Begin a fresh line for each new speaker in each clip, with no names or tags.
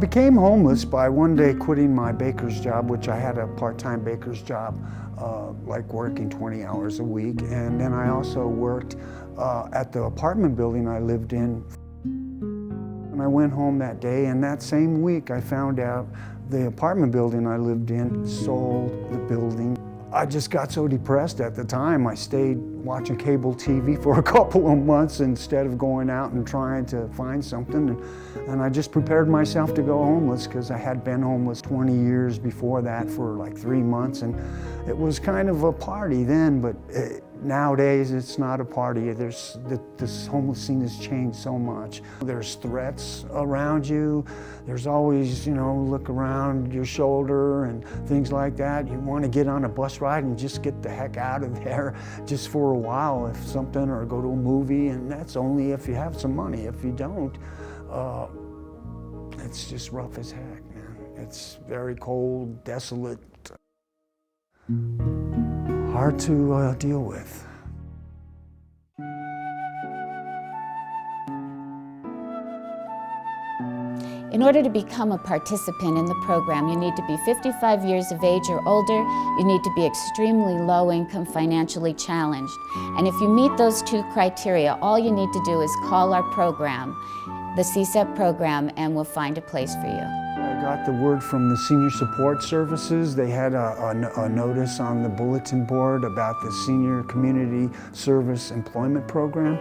Became homeless by one day quitting my baker's job, which I had a part-time baker's job, like working 20 hours a week. And then I also worked at the apartment building I lived in. And I went home that day, and that same week I found out the apartment building I lived in sold the building. I just got so depressed at the time. I stayed watching cable TV for a couple of months instead of going out and trying to find something. And I just prepared myself to go homeless because I had been homeless 20 years before that for like 3 months. And it was kind of a party then, but nowadays it's not a party. This homeless scene has changed so much. There's threats around you. There's always, look around your shoulder and things like that. You want to get on a bus ride and just get the heck out of there just for a while, if something, or go to a movie, and that's only if you have some money. If you don't, it's just rough as heck, man. It's very cold, desolate, hard to deal with.
In order to become a participant in the program, you need to be 55 years of age or older. You need to be extremely low income, financially challenged. And if you meet those 2 criteria, all you need to do is call our program, the SCSEP program, and we'll find a place for you.
I got the word from the Senior Support Services. They had a notice on the bulletin board about the Senior Community Service Employment Program,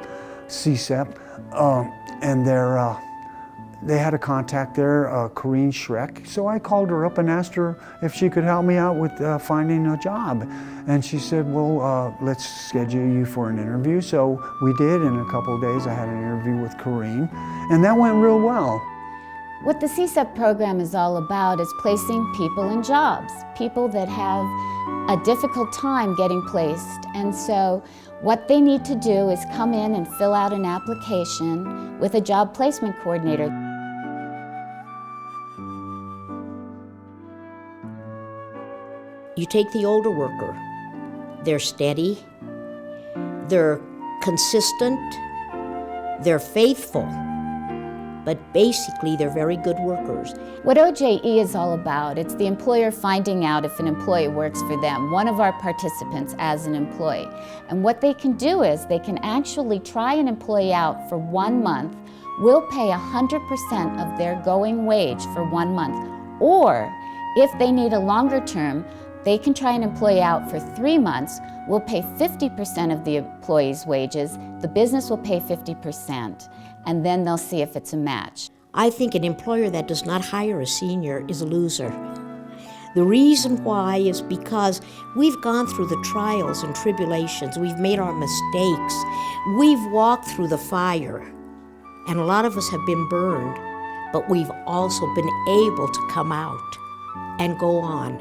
SCSEP, and they had a contact there, Corrine Schreck. So I called her up and asked her if she could help me out with finding a job. And she said, well, let's schedule you for an interview. So we did. In a couple of days, I had an interview with Corrine, and that went real well.
What the SCSEP program is all about is placing people in jobs, people that have a difficult time getting placed. And so what they need to do is come in and fill out an application with a job placement coordinator.
You take the older worker. They're steady, they're consistent, they're faithful, but basically they're very good workers.
What OJE is all about, it's the employer finding out if an employee works for them, one of our participants as an employee. And what they can do is they can actually try an employee out for 1 month. We'll pay 100% of their going wage for 1 month. Or if they need a longer term, they can try an employee out for 3 months. We'll pay 50% of the employee's wages. The business will pay 50%, and then they'll see if it's a match.
I think an employer that does not hire a senior is a loser. The reason why is because we've gone through the trials and tribulations, we've made our mistakes, we've walked through the fire, and a lot of us have been burned, but we've also been able to come out and go on.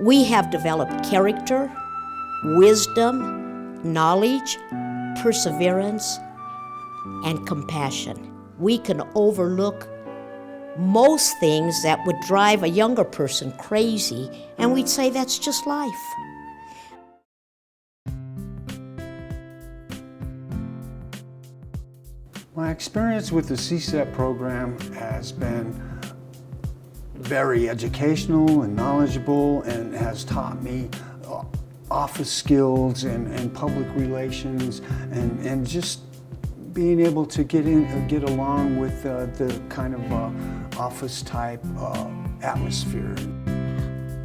We have developed character, wisdom, knowledge, perseverance, and compassion. We can overlook most things that would drive a younger person crazy, and we'd say that's just life.
My experience with the SCSEP program has been very educational and knowledgeable, and has taught me office skills and public relations, and just being able to get along with the kind of office type atmosphere.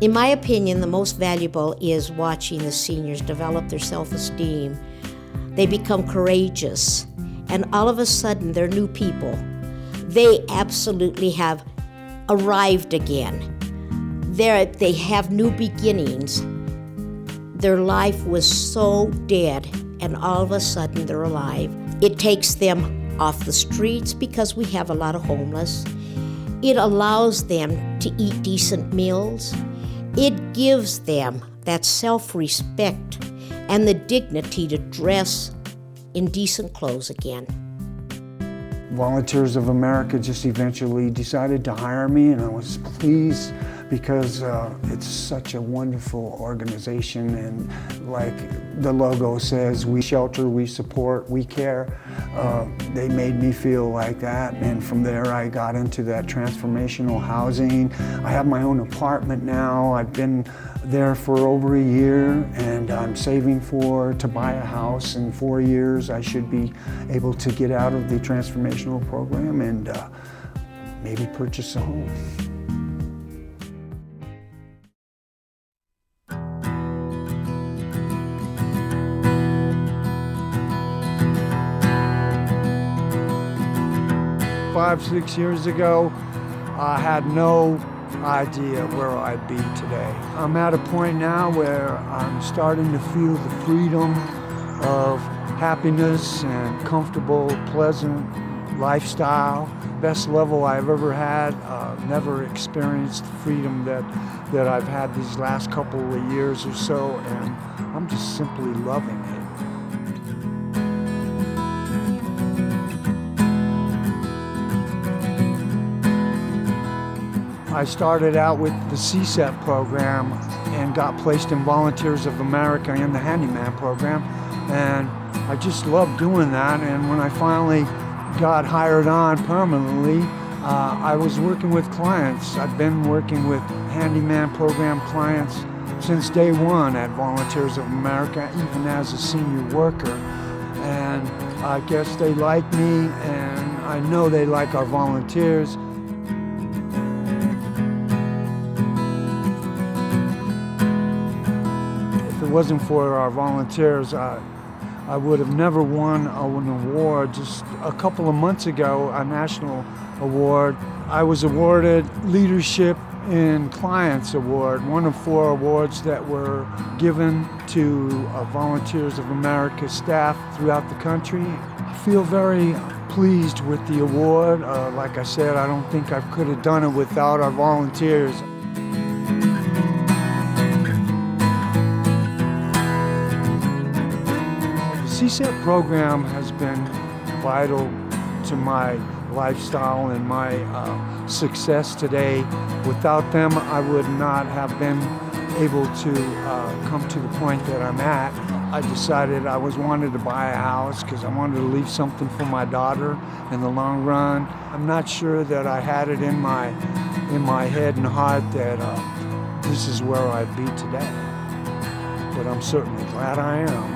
In my opinion, the most valuable is watching the seniors develop their self-esteem. They become courageous, and all of a sudden they're new people. They absolutely have arrived again. They have new beginnings. Their life was so dead, and all of a sudden they're alive. It takes them off the streets because we have a lot of homeless. It allows them to eat decent meals. It gives them that self-respect and the dignity to dress in decent clothes again.
Volunteers of America just eventually decided to hire me, and I was pleased because it's such a wonderful organization, and like the logo says, we shelter, we support, we care. They made me feel like that, and from there I got into that transformational housing. I have my own apartment now. I've been there for over a year, and I'm saving to buy a house. In 4 years I should be able to get out of the transformational program and maybe purchase a home. Five, 6 years ago, I had no idea where I'd be today. I'm at a point now where I'm starting to feel the freedom of happiness and comfortable, pleasant lifestyle. Best level I've ever had. Never experienced the freedom that I've had these last couple of years or so, and I'm just simply loving it. I started out with the SCSEP program and got placed in Volunteers of America in the Handyman program, and I just loved doing that. And when I finally got hired on permanently, I was working with clients. I've been working with Handyman program clients since day one at Volunteers of America, even as a senior worker. And I guess they like me, and I know they like our volunteers. If it wasn't for our volunteers, I would have never won an award. Just a couple of months ago, a national award, I was awarded Leadership in Clients Award, one of 4 awards that were given to Volunteers of America staff throughout the country. I feel very pleased with the award. Like I said, I don't think I could have done it without our volunteers. The SCSEP program has been vital to my lifestyle and my success today. Without them, I would not have been able to come to the point that I'm at. I decided I wanted to buy a house because I wanted to leave something for my daughter in the long run. I'm not sure that I had it in my head and heart that this is where I'd be today, but I'm certainly glad I am.